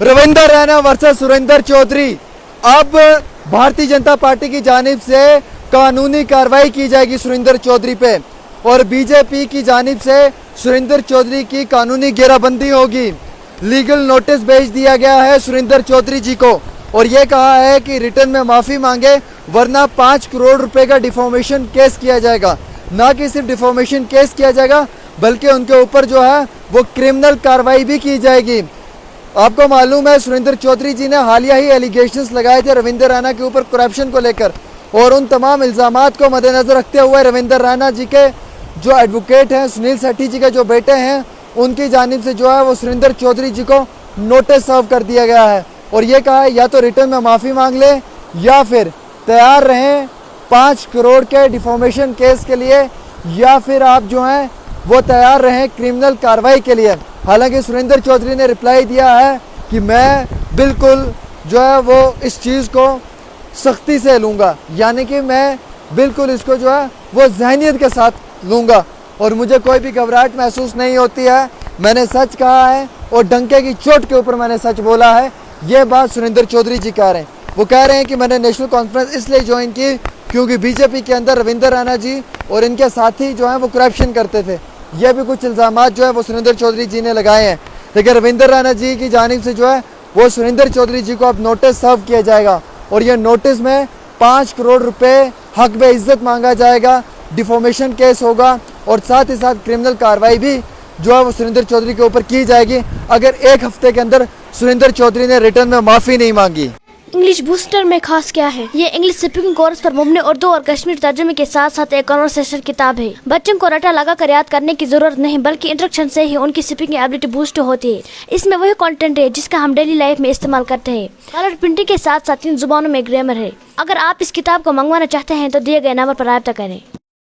Ravinder Raina versus Surendra Chaudhary. अब Bharatiya Janata party की जानिब से कानूनी कार्रवाई की जाएगी सुरेंद्र चौधरी पे और बीजेपी की जानिब से सुरेंद्र चौधरी की कानूनी घेराबंदी होगी। लीगल नोटिस भेज दिया गया है सुरेंद्र चौधरी जी को और ये कहा है कि रिटर्न में माफी मांगे वरना 5 करोड़ रुपए का डिफॉर्मेशन केस किया जाएगा। ना कि सिर्फ डिफॉर्मेशन केस किया जाएगा बल्कि उनके ऊपर जो है वो क्रिमिनल कार्रवाई भी की जाएगी। आपको मालूम है सुरेंद्र चौधरी जी ने हालिया ही एलिगेशंस लगाए थे रविंदर रैना के ऊपर करप्शन को लेकर और उन तमाम इल्जामात को मद्देनजर रखते हुए रविंदर रैना जी के जो एडवोकेट हैं सुनील सेठी जी के जो बेटे हैं उनकी जानिब से जो है वो सुरेंद्र चौधरी जी को नोटिस सर्व कर दिया गया है और ये कहा है या तो रिटर्न में माफ़ी मांग ले या फिर तैयार रहें 5 करोड़ के डिफॉर्मेशन केस के लिए या फिर आप जो हैं वो तैयार रहें क्रिमिनल कार्रवाई के लिए। हालांकि सुरेंद्र चौधरी ने रिप्लाई दिया है कि मैं बिल्कुल जो है वो इस चीज़ को सख्ती से लूँगा, यानी कि मैं बिल्कुल इसको जो है वो जहनियत के साथ लूँगा और मुझे कोई भी घबराहट महसूस नहीं होती है। मैंने सच कहा है और डंके की चोट के ऊपर मैंने सच बोला है। ये बात सुरेंद्र चौधरी जी कह रहे हैं। वो कह रहे हैं कि मैंने नेशनल कॉन्फ्रेंस इसलिए ज्वाइन की क्योंकि बीजेपी के अंदर रविंदर रैना जी और इनके साथी जो हैं वो करप्शन करते थे। ये भी कुछ इल्जामात जो है वो सुरेंद्र चौधरी जी ने लगाए हैं। लेकिन रविंदर रैना जी की जानिब से जो है वो सुरेंद्र चौधरी जी को अब नोटिस सर्व किया जाएगा और ये नोटिस में 5 करोड़ रुपए हक बे इज्जत मांगा जाएगा, डिफॉर्मेशन केस होगा और साथ ही साथ क्रिमिनल कार्रवाई भी जो है वो सुरेंद्र चौधरी के ऊपर की जाएगी अगर 1 हफ्ते के अंदर सुरेंद्र चौधरी ने रिटर्न में माफ़ी नहीं मांगी। इंग्लिश बूस्टर में खास क्या है? ये इंग्लिश स्पीकिंग कोर्स पर मुबनी उर्दू और कश्मीर तर्जुमे के साथ साथ एक कन्वर्सेशन किताब है। बच्चों को रटा लगा कर याद करने की जरूरत नहीं बल्कि इंस्ट्रक्शन से ही उनकी स्पीकिंग एबिलिटी बूस्ट होती है। इसमें वही कंटेंट है जिसका हम डेली लाइफ में इस्तेमाल करते हैं। कलर प्रिंटिंग के साथ साथ 3 जुबानों में ग्रामर है। अगर आप इस किताब को मंगवाना चाहते हैं तो दिए गए नंबर पर राब्ता करें।